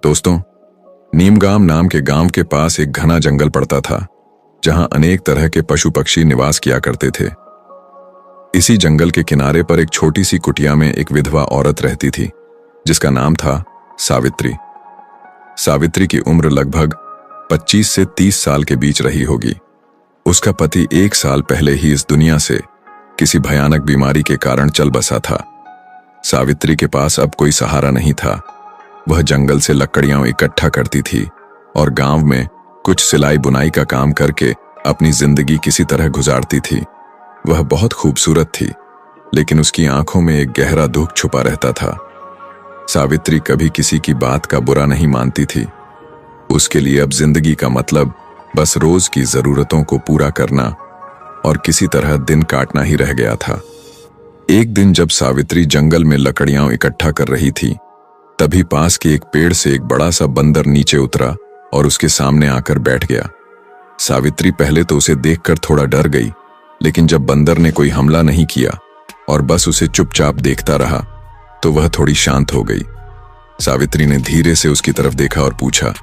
दोस्तों, नीमगाम नाम के गांव के पास एक घना जंगल पड़ता था जहां अनेक तरह के पशु पक्षी निवास किया करते थे। इसी जंगल के किनारे पर एक छोटी सी कुटिया में एक विधवा औरत रहती थी जिसका नाम था सावित्री। सावित्री की उम्र लगभग 25 से 30 साल के बीच रही होगी। उसका पति 1 साल पहले ही इस दुनिया से किसी भयानक बीमारी के कारण चल बसा था। सावित्री के पास अब कोई सहारा नहीं था। वह जंगल से लकड़ियां इकट्ठा करती थी और गांव में कुछ सिलाई बुनाई का काम करके अपनी जिंदगी किसी तरह गुजारती थी। वह बहुत खूबसूरत थी, लेकिन उसकी आंखों में एक गहरा दुख छुपा रहता था। सावित्री कभी किसी की बात का बुरा नहीं मानती थी। उसके लिए अब जिंदगी का मतलब बस रोज की जरूरतों को पूरा करना और किसी तरह दिन काटना ही रह गया था। एक दिन जब सावित्री जंगल में लकड़ियां इकट्ठा कर रही थी, तभी पास के एक पेड़ से एक बड़ा सा बंदर नीचे उतरा और उसके सामने आकर बैठ गया। सावित्री पहले तो उसे देखकर थोड़ा डर गई, लेकिन जब बंदर ने कोई हमला नहीं किया और बस उसे चुपचाप देखता रहा तो वह थोड़ी शांत हो गई। सावित्री ने धीरे से उसकी तरफ देखा और पूछा,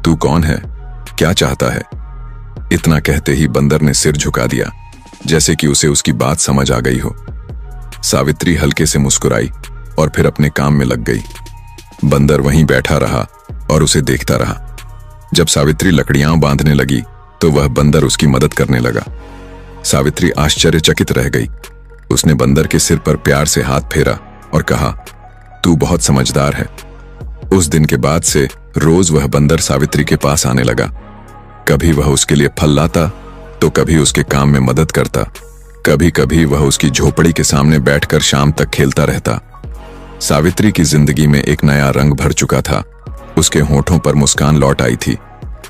तू कौन है? क्या चाहता है? इतना कहते ही बंदर ने सिर झुका दिया, जैसे कि उसे उसकी बात समझ आ गई हो। सावित्री हल्के से मुस्कुराई और फिर अपने काम में लग गई। बंदर वहीं बैठा रहा और उसे देखता रहा। जब सावित्री लकड़ियां बांधने लगी तो वह बंदर उसकी मदद करने लगा। सावित्री आश्चर्यचकित रह गई। उसने बंदर के सिर पर प्यार से हाथ फेरा और कहा, तू बहुत समझदार है। उस दिन के बाद से रोज वह बंदर सावित्री के पास आने लगा। कभी वह उसके लिए फल लाता तो कभी उसके काम में मदद करता। कभी कभी वह उसकी झोपड़ी के सामने बैठकर शाम तक खेलता रहता। सावित्री की जिंदगी में एक नया रंग भर चुका था। उसके होठों पर मुस्कान लौट आई थी।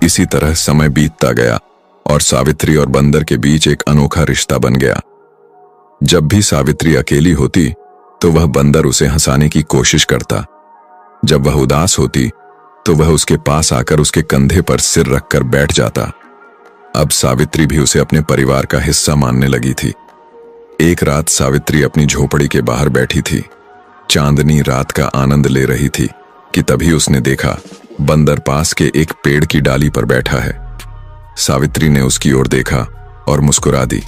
इसी तरह समय बीतता गया और सावित्री और बंदर के बीच एक अनोखा रिश्ता बन गया। जब भी सावित्री अकेली होती तो वह बंदर उसे हंसाने की कोशिश करता। जब वह उदास होती तो वह उसके पास आकर उसके कंधे पर सिर रखकर बैठ जाता। अब सावित्री भी उसे अपने परिवार का हिस्सा मानने लगी थी। एक रात सावित्री अपनी झोपड़ी के बाहर बैठी थी। चांदनी रात का आनंद ले रही थी कि तभी उसने देखा बंदर पास के एक पेड़ की डाली पर बैठा है। सावित्री ने उसकी ओर देखा और मुस्कुरा दी।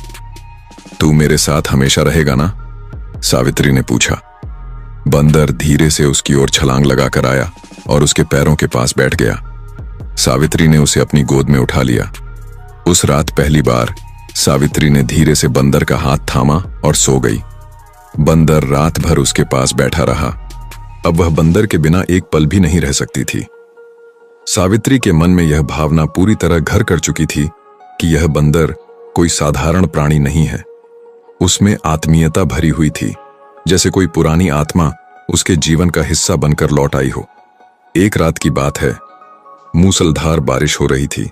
तू मेरे साथ हमेशा रहेगा ना? सावित्री ने पूछा। बंदर धीरे से उसकी ओर छलांग लगाकर आया और उसके पैरों के पास बैठ गया। सावित्री ने उसे अपनी गोद में उठा लिया। उस रात पहली बार सावित्री ने धीरे से बंदर का हाथ थामा और सो गई। बंदर रात भर उसके पास बैठा रहा। अब वह बंदर के बिना एक पल भी नहीं रह सकती थी। सावित्री के मन में यह भावना पूरी तरह घर कर चुकी थी कि यह बंदर कोई साधारण प्राणी नहीं है। उसमें आत्मीयता भरी हुई थी, जैसे कोई पुरानी आत्मा उसके जीवन का हिस्सा बनकर लौट आई हो। एक रात की बात है, मूसलधार बारिश हो रही थी।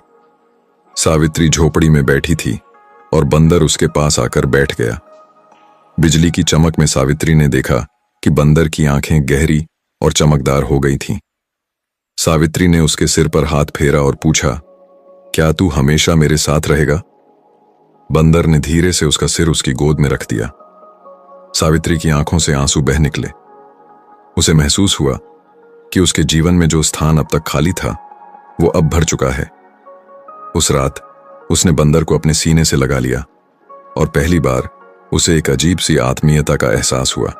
सावित्री झोपड़ी में बैठी थी और बंदर उसके पास आकर बैठ गया। बिजली की चमक में सावित्री ने देखा कि बंदर की आंखें गहरी और चमकदार हो गई थीं। सावित्री ने उसके सिर पर हाथ फेरा और पूछा, क्या तू हमेशा मेरे साथ रहेगा? बंदर ने धीरे से उसका सिर उसकी गोद में रख दिया। सावित्री की आंखों से आंसू बह निकले। उसे महसूस हुआ कि उसके जीवन में जो स्थान अब तक खाली था वो अब भर चुका है। उस रात उसने बंदर को अपने सीने से लगा लिया और पहली बार उसे एक अजीब सी आत्मीयता का एहसास हुआ,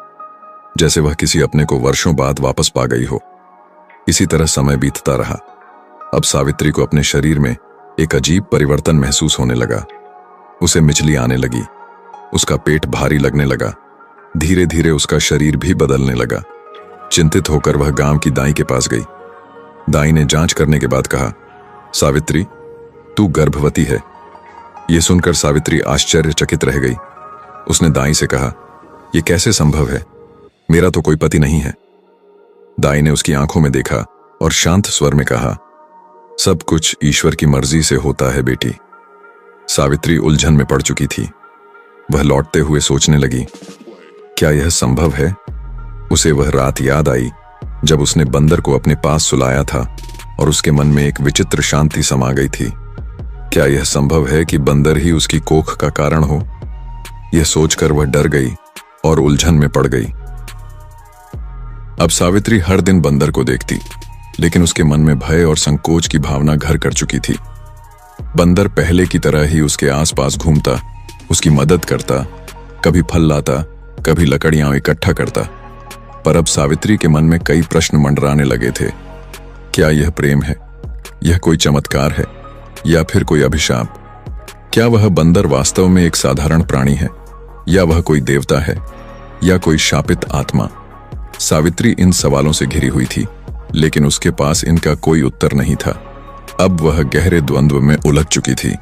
जैसे वह किसी अपने को वर्षों बाद वापस पा गई हो। इसी तरह समय बीतता रहा। अब सावित्री को अपने शरीर में एक अजीब परिवर्तन महसूस होने लगा। उसे मिचली आने लगी। उसका पेट भारी लगने लगा। धीरे धीरे उसका शरीर भी बदलने लगा। चिंतित होकर वह गांव की दाई के पास गई। दाई ने जांच करने के बाद कहा, सावित्री, तू गर्भवती है। यह सुनकर सावित्री आश्चर्यचकित रह गई। उसने दाई से कहा, यह कैसे संभव है? मेरा तो कोई पति नहीं है। दाई ने उसकी आंखों में देखा और शांत स्वर में कहा, सब कुछ ईश्वर की मर्जी से होता है बेटी। सावित्री उलझन में पड़ चुकी थी। वह लौटते हुए सोचने लगी, क्या यह संभव है? उसे वह रात याद आई जब उसने बंदर को अपने पास सुलाया था और उसके मन में एक विचित्र शांति समा गई थी। क्या यह संभव है कि बंदर ही उसकी कोख का कारण हो? यह सोचकर वह डर गई और उलझन में पड़ गई। अब सावित्री हर दिन बंदर को देखती। लेकिन उसके मन में भय और संकोच की भावना घर कर चुकी थी। बंदर पहले की तरह ही उसके आसपास घूमता, उसकी मदद करता, कभी फल लाता, कभी लकड़ियां इकट्ठा करता। पर अब सावित्री के मन में कई प्रश्न मंडराने लगे थे। क्या यह प्रेम है? यह कोई चमत्कार है या फिर कोई अभिशाप? क्या वह बंदर वास्तव में एक साधारण प्राणी है या वह कोई देवता है या कोई शापित आत्मा? सावित्री इन सवालों से घिरी हुई थी, लेकिन उसके पास इनका कोई उत्तर नहीं था। अब वह गहरे द्वंद्व में उलझ चुकी थी।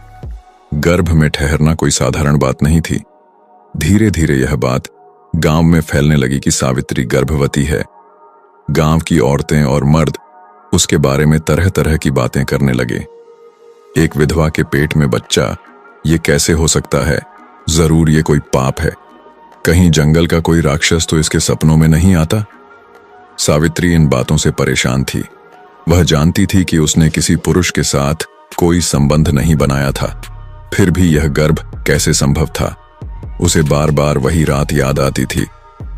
गर्भ में ठहरना कोई साधारण बात नहीं थी। धीरे धीरे यह बात गांव में फैलने लगी कि सावित्री गर्भवती है। गांव की औरतें और मर्द उसके बारे में तरह तरह की बातें करने लगे। एक विधवा के पेट में बच्चा, ये कैसे हो सकता है? जरूर ये कोई पाप है। कहीं जंगल का कोई राक्षस तो इसके सपनों में नहीं आता। सावित्री इन बातों से परेशान थी। वह जानती थी कि उसने किसी पुरुष के साथ कोई संबंध नहीं बनाया था, फिर भी यह गर्भ कैसे संभव था? उसे बार बार वही रात याद आती थी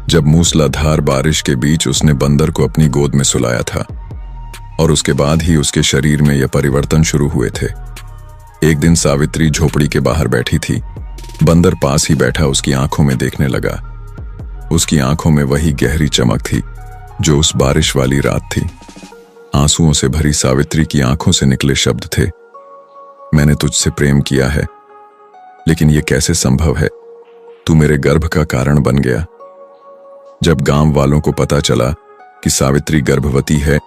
जब मूसलाधार बारिश के बीच उसने बंदर को अपनी गोद में सुलाया था, और उसके बाद ही उसके शरीर में यह परिवर्तन शुरू हुए थे। एक दिन सावित्री झोपड़ी के बाहर बैठी थी। बंदर पास ही बैठा उसकी आंखों में देखने लगा। उसकी आंखों में वही गहरी चमक थी जो उस बारिश वाली रात थी। आंसुओं से भरी सावित्री की आंखों से निकले शब्द थे, मैंने तुझसे प्रेम किया है, लेकिन यह कैसे संभव है? तू मेरे गर्भ का कारण बन गया। जब गांव वालों को पता चला कि सावित्री गर्भवती है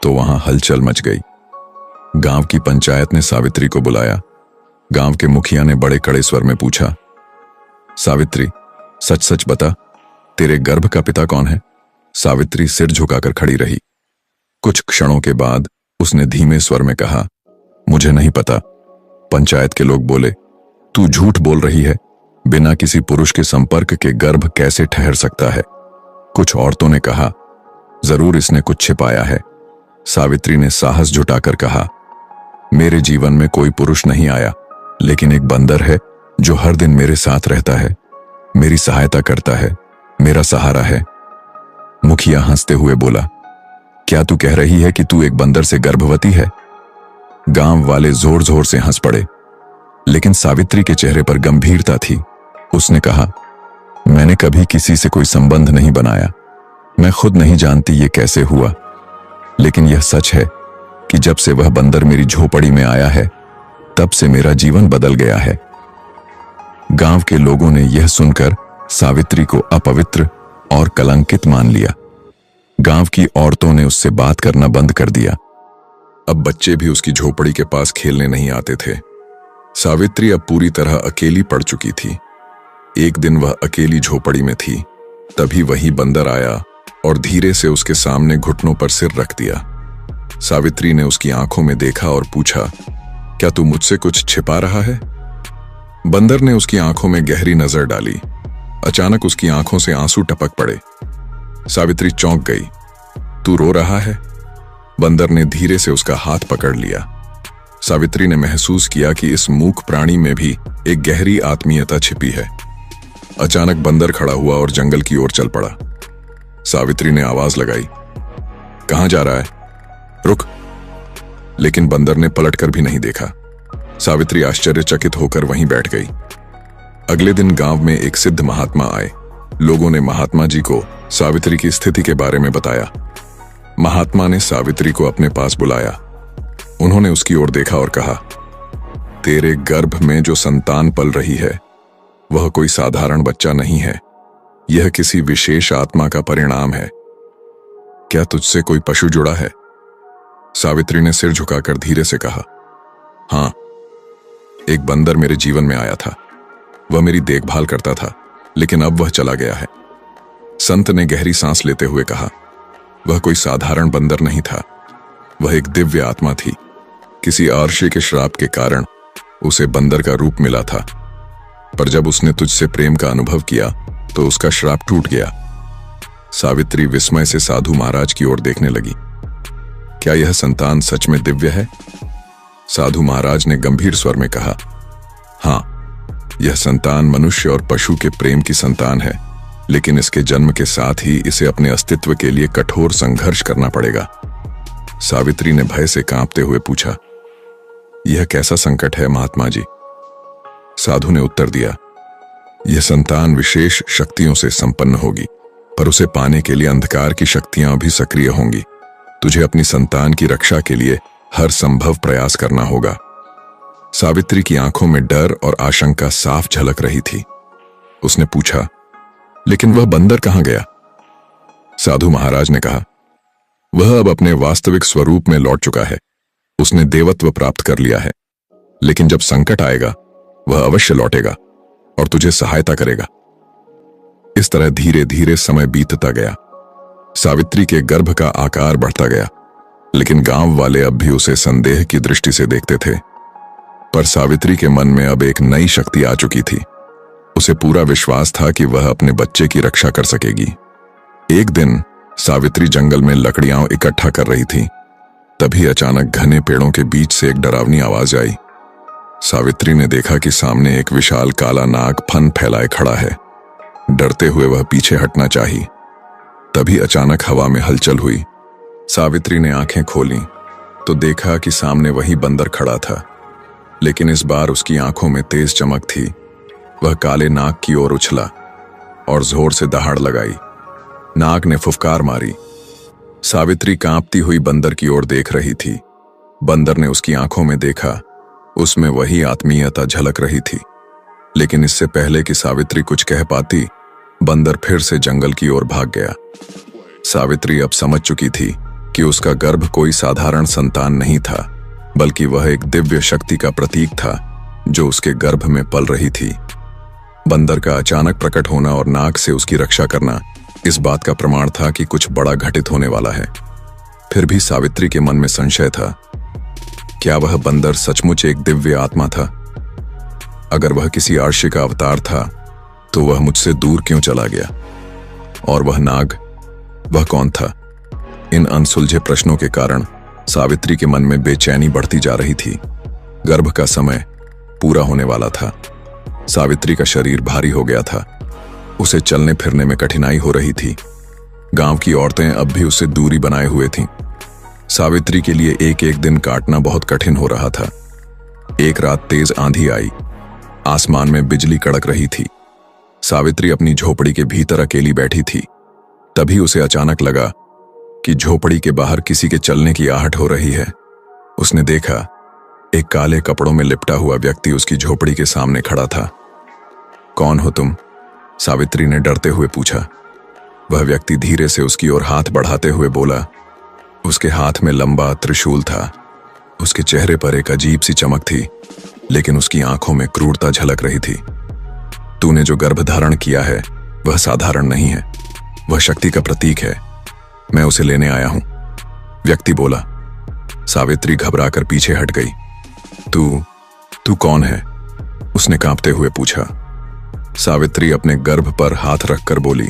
तो वहां हलचल मच गई। गांव की पंचायत ने सावित्री को बुलाया। गांव के मुखिया ने बड़े कड़े स्वर में पूछा, सावित्री, सच सच बता, तेरे गर्भ का पिता कौन है? सावित्री सिर झुकाकर खड़ी रही। कुछ क्षणों के बाद उसने धीमे स्वर में कहा, मुझे नहीं पता। पंचायत के लोग बोले, तू झूठ बोल रही है। बिना किसी पुरुष के संपर्क के गर्भ कैसे ठहर सकता है? कुछ औरतों ने कहा, जरूर इसने कुछ छिपाया है। सावित्री ने साहस जुटाकर कहा, मेरे जीवन में कोई पुरुष नहीं आया, लेकिन एक बंदर है जो हर दिन मेरे साथ रहता है, मेरी सहायता करता है, मेरा सहारा है। मुखिया हंसते हुए बोला, क्या तू कह रही है कि तू एक बंदर से गर्भवती है? गांव वाले जोर जोर से हंस पड़े, लेकिन सावित्री के चेहरे पर गंभीरता थी। उसने कहा, मैंने कभी किसी से कोई संबंध नहीं बनाया। मैं खुद नहीं जानती ये कैसे हुआ, लेकिन यह सच है कि जब से वह बंदर मेरी झोपड़ी में आया है, तब से मेरा जीवन बदल गया है। गांव के लोगों ने यह सुनकर सावित्री को अपवित्र और कलंकित मान लिया। गांव की औरतों ने उससे बात करना बंद कर दिया। अब बच्चे भी उसकी झोपड़ी के पास खेलने नहीं आते थे। सावित्री अब पूरी तरह अकेली पड़ चुकी थी। एक दिन वह अकेली झोपड़ी में थी, तभी वही बंदर आया और धीरे से उसके सामने घुटनों पर सिर रख दिया। सावित्री ने उसकी आंखों में देखा और पूछा, क्या तू मुझसे कुछ छिपा रहा है? बंदर ने उसकी आंखों में गहरी नजर डाली। अचानक उसकी आंखों से आंसू टपक पड़े। सावित्री चौंक गई। तू रो रहा है? बंदर ने धीरे से उसका हाथ पकड़ लिया। सावित्री ने महसूस किया कि इस मूक प्राणी में भी एक गहरी आत्मीयता छिपी है। अचानक बंदर खड़ा हुआ और जंगल की ओर चल पड़ा। सावित्री ने आवाज लगाई, कहां जा रहा है? रुक। लेकिन बंदर ने पलटकर भी नहीं देखा। सावित्री आश्चर्यचकित होकर वहीं बैठ गई। अगले दिन गांव में एक सिद्ध महात्मा आए। लोगों ने महात्मा जी को सावित्री की स्थिति के बारे में बताया। महात्मा ने सावित्री को अपने पास बुलाया। उन्होंने उसकी ओर देखा और कहा, तेरे गर्भ में जो संतान पल रही है वह कोई साधारण बच्चा नहीं है, यह किसी विशेष आत्मा का परिणाम है। क्या तुझसे कोई पशु जुड़ा है? सावित्री ने सिर झुकाकर धीरे से कहा, हां, एक बंदर मेरे जीवन में आया था। वह मेरी देखभाल करता था, लेकिन अब वह चला गया है। संत ने गहरी सांस लेते हुए कहा, वह कोई साधारण बंदर नहीं था, वह एक दिव्य आत्मा थी। किसी आर्षि के श्राप के कारण उसे बंदर का रूप मिला था, पर जब उसने तुझसे प्रेम का अनुभव किया तो उसका श्राप टूट गया। सावित्री विस्मय से साधु महाराज की ओर देखने लगी। क्या यह संतान सच में दिव्य है? साधु महाराज ने गंभीर स्वर में कहा, हां, यह संतान मनुष्य और पशु के प्रेम की संतान है, लेकिन इसके जन्म के साथ ही इसे अपने अस्तित्व के लिए कठोर संघर्ष करना पड़ेगा। सावित्री ने भय से कांपते हुए पूछा, यह कैसा संकट है महात्मा जी? साधु ने उत्तर दिया, यह संतान विशेष शक्तियों से संपन्न होगी, पर उसे पाने के लिए अंधकार की शक्तियां भी सक्रिय होंगी। तुझे अपनी संतान की रक्षा के लिए हर संभव प्रयास करना होगा। सावित्री की आंखों में डर और आशंका साफ झलक रही थी। उसने पूछा, लेकिन वह बंदर कहां गया? साधु महाराज ने कहा, वह अब अपने वास्तविक स्वरूप में लौट चुका है। उसने देवत्व प्राप्त कर लिया है, लेकिन जब संकट आएगा वह अवश्य लौटेगा और तुझे सहायता करेगा। इस तरह धीरे धीरे समय बीतता गया। सावित्री के गर्भ का आकार बढ़ता गया, लेकिन गांव वाले अब भी उसे संदेह की दृष्टि से देखते थे। पर सावित्री के मन में अब एक नई शक्ति आ चुकी थी। उसे पूरा विश्वास था कि वह अपने बच्चे की रक्षा कर सकेगी। एक दिन सावित्री जंगल में लकड़ियां इकट्ठा कर रही थी। तभी अचानक घने पेड़ों के बीच से एक डरावनी आवाज आई। सावित्री ने देखा कि सामने एक विशाल काला नाग फन फैलाए खड़ा है। डरते हुए वह पीछे हटना चाही। तभी अचानक हवा में हलचल हुई। सावित्री ने आंखें खोलीं तो देखा कि सामने वही बंदर खड़ा था, लेकिन इस बार उसकी आंखों में तेज चमक थी। वह काले नाग की ओर उछला और जोर से दहाड़ लगाई। नाग ने फुफकार मारी। सावित्री कांपती हुई बंदर की ओर देख रही थी। बंदर ने उसकी आंखों में देखा। उसमें वही आत्मीयता झलक रही थी, लेकिन इससे पहले कि सावित्री कुछ कह पाती, बंदर फिर से जंगल की ओर भाग गया। सावित्री अब समझ चुकी थी कि उसका गर्भ कोई साधारण संतान नहीं था, बल्कि वह एक दिव्य शक्ति का प्रतीक था जो उसके गर्भ में पल रही थी। बंदर का अचानक प्रकट होना और नाग से उसकी रक्षा करना इस बात का प्रमाण था कि कुछ बड़ा घटित होने वाला है। फिर भी सावित्री के मन में संशय था। क्या वह बंदर सचमुच एक दिव्य आत्मा था? अगर वह किसी आर्षि का अवतार था तो वह मुझसे दूर क्यों चला गया? और वह नाग, वह कौन था? इन अनसुलझे प्रश्नों के कारण सावित्री के मन में बेचैनी बढ़ती जा रही थी। गर्भ का समय पूरा होने वाला था। सावित्री का शरीर भारी हो गया था। उसे चलने फिरने में कठिनाई हो रही थी। गांव की औरतें अब भी उससे दूरी बनाए हुए थीं। सावित्री के लिए एक एक दिन काटना बहुत कठिन हो रहा था। एक रात तेज आंधी आई। आसमान में बिजली कड़क रही थी। सावित्री अपनी झोपड़ी के भीतर अकेली बैठी थी। तभी उसे अचानक लगा कि झोपड़ी के बाहर किसी के चलने की आहट हो रही है। उसने देखा, एक काले कपड़ों में लिपटा हुआ व्यक्ति उसकी झोपड़ी के सामने खड़ा था। कौन हो तुम? सावित्री ने डरते हुए पूछा। वह व्यक्ति धीरे से उसकी ओर हाथ बढ़ाते हुए बोला। उसके हाथ में लंबा त्रिशूल था। उसके चेहरे पर एक अजीब सी चमक थी, लेकिन उसकी आंखों में क्रूरता झलक रही थी। तूने जो गर्भ धारण किया है वह साधारण नहीं है, वह शक्ति का प्रतीक है। मैं उसे लेने आया हूं, व्यक्ति बोला। सावित्री घबराकर पीछे हट गई। तू कौन है? उसने कांपते हुए पूछा। सावित्री अपने गर्भ पर हाथ रखकर बोली,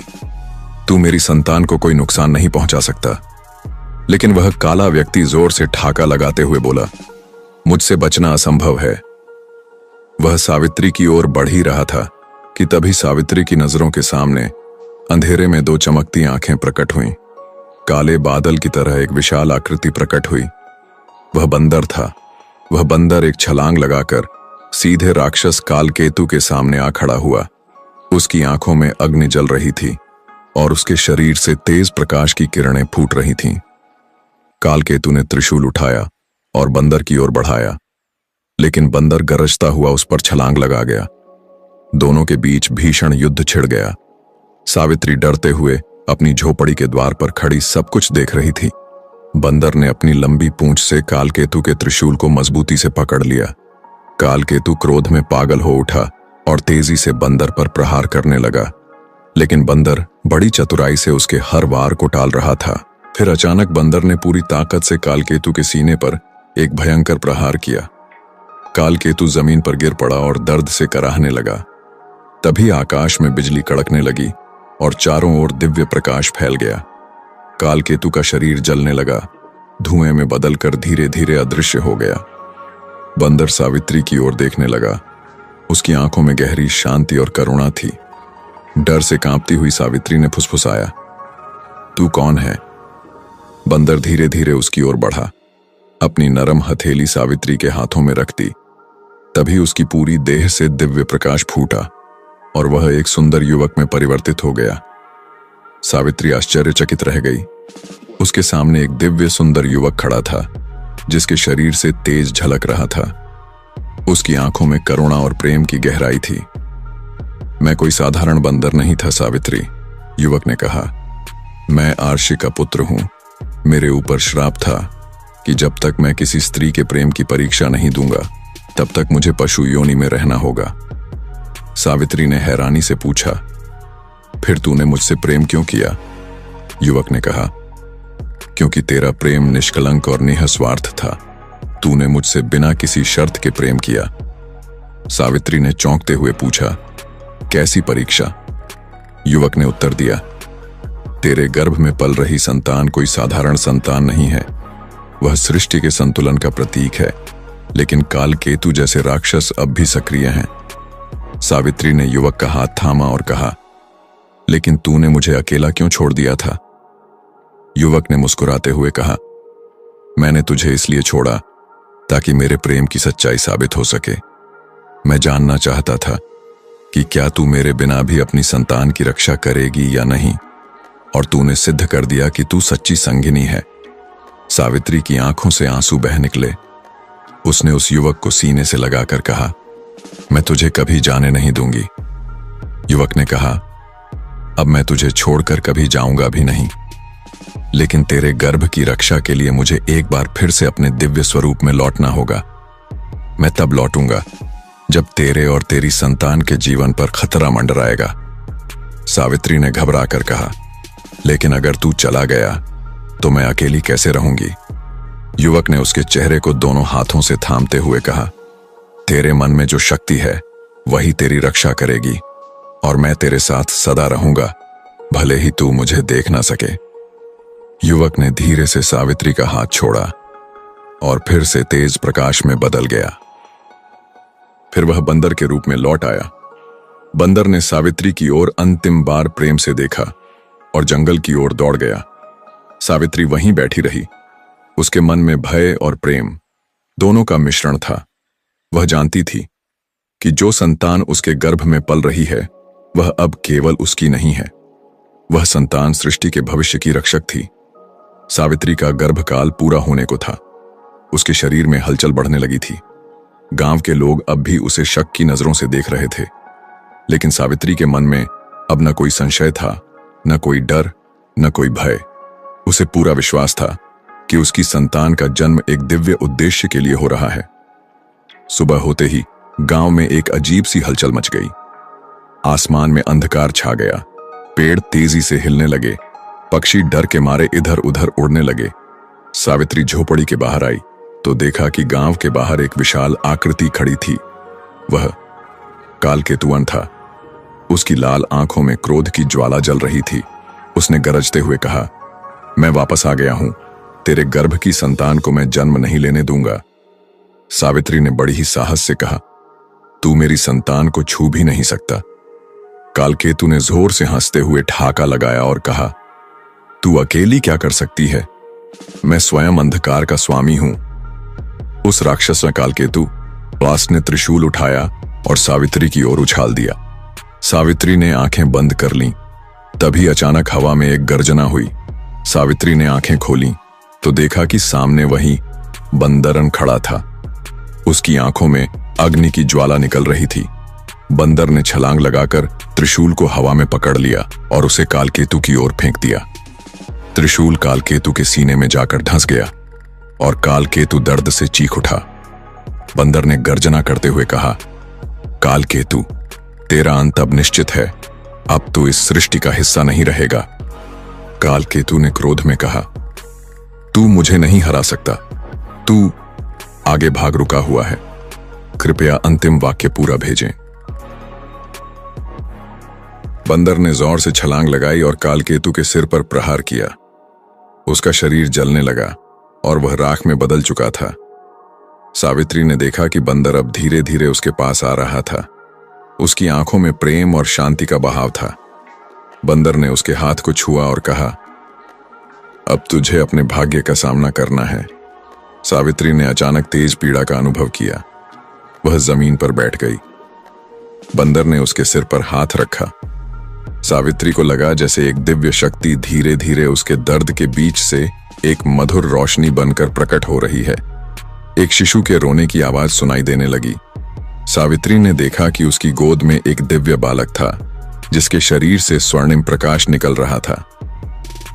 तू मेरी संतान को कोई नुकसान नहीं पहुंचा सकता। लेकिन वह काला व्यक्ति जोर से ठाका लगाते हुए बोला, मुझसे बचना असंभव है। वह सावित्री की ओर बढ़ ही रहा था कि तभी सावित्री की नजरों के सामने अंधेरे में दो चमकती आंखें प्रकट हुईं। काले बादल की तरह एक विशाल आकृति प्रकट हुई। वह बंदर था। वह बंदर एक छलांग लगाकर सीधे राक्षस कालकेतु के सामने आ खड़ा हुआ। उसकी आंखों में अग्नि जल रही थी और उसके शरीर से तेज प्रकाश की किरणें फूट रही थीं। कालकेतु ने त्रिशूल उठाया और बंदर की ओर बढ़ाया, लेकिन बंदर गरजता हुआ उस पर छलांग लगा गया। दोनों के बीच भीषण युद्ध छिड़ गया। सावित्री डरते हुए अपनी झोपड़ी के द्वार पर खड़ी सब कुछ देख रही थी। बंदर ने अपनी लंबी पूंछ से कालकेतु के त्रिशूल को मजबूती से पकड़ लिया। कालकेतु क्रोध में पागल हो उठा और तेजी से बंदर पर प्रहार करने लगा, लेकिन बंदर बड़ी चतुराई से उसके हर वार को टाल रहा था। फिर अचानक बंदर ने पूरी ताकत से कालकेतु के सीने पर एक भयंकर प्रहार किया। कालकेतु जमीन पर गिर पड़ा और दर्द से कराहने लगा। तभी आकाश में बिजली कड़कने लगी और चारों ओर दिव्य प्रकाश फैल गया। कालकेतु का शरीर जलने लगा, धुएं में बदलकर धीरे धीरे अदृश्य हो गया। बंदर सावित्री की ओर देखने लगा। उसकी आंखों में गहरी शांति और करुणा थी। डर से कांपती हुई सावित्री ने फुसफुसाया, तू कौन है? बंदर धीरे धीरे उसकी ओर बढ़ा, अपनी नरम हथेली सावित्री के हाथों में रख दी। तभी उसकी पूरी देह से दिव्य प्रकाश फूटा और वह एक सुंदर युवक में परिवर्तित हो गया। सावित्री आश्चर्यचकित रह गई। उसके सामने एक दिव्य सुंदर युवक खड़ा था, जिसके शरीर से तेज झलक रहा था। उसकी आंखों में करुणा और प्रेम की गहराई थी। मैं कोई साधारण बंदर नहीं था सावित्री, युवक ने कहा। मैं आर्षि का पुत्र हूं। मेरे ऊपर श्राप था कि जब तक मैं किसी स्त्री के प्रेम की परीक्षा नहीं दूंगा, तब तक मुझे पशु योनि में रहना होगा। सावित्री ने हैरानी से पूछा, फिर तूने मुझसे प्रेम क्यों किया? युवक ने कहा, क्योंकि तेरा प्रेम निष्कलंक और निःस्वार्थ था। तूने मुझसे बिना किसी शर्त के प्रेम किया। सावित्री ने चौंकते हुए पूछा, कैसी परीक्षा? युवक ने उत्तर दिया, तेरे गर्भ में पल रही संतान कोई साधारण संतान नहीं है। वह सृष्टि के संतुलन का प्रतीक है, लेकिन काल केतु जैसे राक्षस अब भी सक्रिय हैं। सावित्री ने युवक का हाथ थामा और कहा, लेकिन तूने मुझे अकेला क्यों छोड़ दिया था? युवक ने मुस्कुराते हुए कहा, मैंने तुझे इसलिए छोड़ा ताकि मेरे प्रेम की सच्चाई साबित हो सके। मैं जानना चाहता था कि क्या तू मेरे बिना भी अपनी संतान की रक्षा करेगी या नहीं, और तूने सिद्ध कर दिया कि तू सच्ची संगिनी है। सावित्री की आंखों से आंसू बह निकले। उसने उस युवक को सीने से लगाकर कहा, मैं तुझे कभी जाने नहीं दूंगी। युवक ने कहा, अब मैं तुझे छोड़कर कभी जाऊंगा भी नहीं, लेकिन तेरे गर्भ की रक्षा के लिए मुझे एक बार फिर से अपने दिव्य स्वरूप में लौटना होगा। मैं तब लौटूंगा जब तेरे और तेरी संतान के जीवन पर खतरा मंडराएगा। सावित्री ने घबरा कर कहा, लेकिन अगर तू चला गया तो मैं अकेली कैसे रहूंगी? युवक ने उसके चेहरे को दोनों हाथों से थामते हुए कहा, तेरे मन में जो शक्ति है वही तेरी रक्षा करेगी, और मैं तेरे साथ सदा रहूंगा, भले ही तू मुझे देख ना सके। युवक ने धीरे से सावित्री का हाथ छोड़ा और फिर से तेज प्रकाश में बदल गया। फिर वह बंदर के रूप में लौट आया। बंदर ने सावित्री की ओर अंतिम बार प्रेम से देखा और जंगल की ओर दौड़ गया। सावित्री वहीं बैठी रही। उसके मन में भय और प्रेम दोनों का मिश्रण था। वह जानती थी कि जो संतान उसके गर्भ में पल रही है वह अब केवल उसकी नहीं है। वह संतान सृष्टि के भविष्य की रक्षक थी। सावित्री का गर्भकाल पूरा होने को था। उसके शरीर में हलचल बढ़ने लगी थी। गांव के लोग अब भी उसे शक की नजरों से देख रहे थे, लेकिन सावित्री के मन में अब न कोई संशय था, न कोई डर, न कोई भय। उसे पूरा विश्वास था कि उसकी संतान का जन्म एक दिव्य उद्देश्य के लिए हो रहा है। सुबह होते ही गांव में एक अजीब सी हलचल मच गई। आसमान में अंधकार छा गया। पेड़ तेजी से हिलने लगे। पक्षी डर के मारे इधर उधर उड़ने लगे। सावित्री झोपड़ी के बाहर आई तो देखा कि गांव के बाहर एक विशाल आकृति खड़ी थी। वह कालकेतुवन था। उसकी लाल आंखों में क्रोध की ज्वाला जल रही थी। उसने गरजते हुए कहा, मैं वापस आ गया हूं। तेरे गर्भ की संतान को मैं जन्म नहीं लेने दूंगा। सावित्री ने बड़ी ही साहस से कहा, तू मेरी संतान को छू भी नहीं सकता। कालकेतु ने जोर से हंसते हुए ठहाका लगाया और कहा, तू अकेली क्या कर सकती है? मैं स्वयं अंधकार का स्वामी हूं। उस राक्षस कालकेतु पास ने त्रिशूल उठाया और सावित्री की ओर उछाल दिया। सावित्री ने आंखें बंद कर लीं। तभी अचानक हवा में एक गर्जना हुई। सावित्री ने आंखें खोलीं तो देखा कि सामने वही बंदरन खड़ा था। उसकी आंखों में अग्नि की ज्वाला निकल रही थी। बंदर ने छलांग लगाकर त्रिशूल को हवा में पकड़ लिया और उसे कालकेतु की ओर फेंक दिया। त्रिशूल कालकेतु के सीने में जाकर धंस गया और कालकेतु दर्द से चीख उठा। बंदर ने गर्जना करते हुए कहा, कालकेतु, तेरा अंत अब निश्चित है। अब तू इस सृष्टि का हिस्सा नहीं रहेगा। कालकेतु ने क्रोध में कहा, तू मुझे नहीं हरा सकता। तू आगे भाग रुका हुआ है। कृपया अंतिम वाक्य पूरा भेजें। बंदर ने जोर से छलांग लगाई और कालकेतु के सिर पर प्रहार किया। उसका शरीर जलने लगा और वह राख में बदल चुका था। सावित्री ने देखा कि बंदर अब धीरे धीरे उसके पास आ रहा था। उसकी आंखों में प्रेम और शांति का बहाव था। बंदर ने उसके हाथ को छुआ और कहा, अब तुझे अपने भाग्य का सामना करना है। सावित्री ने अचानक तेज पीड़ा का अनुभव किया। वह जमीन पर बैठ गई। बंदर ने उसके सिर पर हाथ रखा। सावित्री को लगा जैसे एक दिव्य शक्ति धीरे धीरे उसके दर्द के बीच से एक मधुर रोशनी बनकर प्रकट हो रही है। एक शिशु के रोने की आवाज सुनाई देने लगी। सावित्री ने देखा कि उसकी गोद में एक दिव्य बालक था, जिसके शरीर से स्वर्णिम प्रकाश निकल रहा था।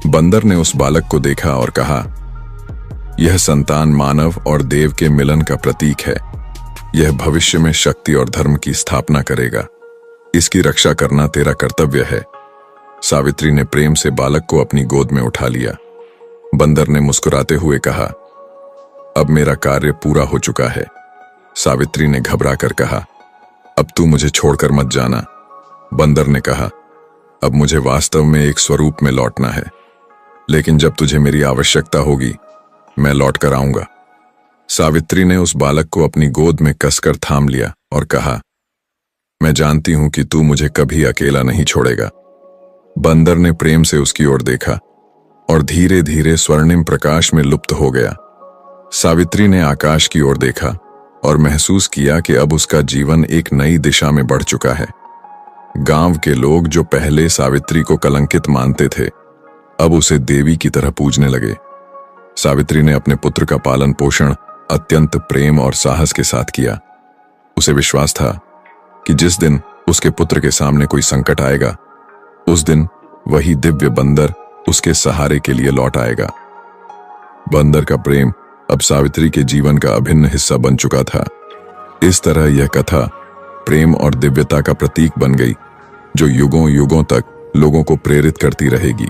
बंदर ने उस बालक को देखा और कहा, यह संतान मानव और देव के मिलन का प्रतीक है। यह भविष्य में शक्ति और धर्म की स्थापना करेगा। इसकी रक्षा करना तेरा कर्तव्य है। सावित्री ने प्रेम से बालक को अपनी गोद में उठा लिया। बंदर ने मुस्कुराते हुए कहा, अब मेरा कार्य पूरा हो चुका है। सावित्री ने घबरा कर कहा, अब तू मुझे छोड़कर मत जाना। बंदर ने कहा, अब मुझे वास्तव में एक स्वरूप में लौटना है, लेकिन जब तुझे मेरी आवश्यकता होगी मैं लौट कर आऊंगा। सावित्री ने उस बालक को अपनी गोद में कसकर थाम लिया और कहा, मैं जानती हूं कि तू मुझे कभी अकेला नहीं छोड़ेगा। बंदर ने प्रेम से उसकी ओर देखा और धीरे धीरे स्वर्णिम प्रकाश में लुप्त हो गया। सावित्री ने आकाश की ओर देखा और महसूस किया कि अब उसका जीवन एक नई दिशा में बढ़ चुका है। गांव के लोग जो पहले सावित्री को कलंकित मानते थे, अब उसे देवी की तरह पूजने लगे। सावित्री ने अपने पुत्र का पालन पोषण अत्यंत प्रेम और साहस के साथ किया। उसे विश्वास था कि जिस दिन उसके पुत्र के सामने कोई संकट आएगा, उस दिन वही दिव्य बंदर उसके सहारे के लिए लौट आएगा। बंदर का प्रेम अब सावित्री के जीवन का अभिन्न हिस्सा बन चुका था। इस तरह यह कथा प्रेम और दिव्यता का प्रतीक बन गई, जो युगों युगों तक लोगों को प्रेरित करती रहेगी।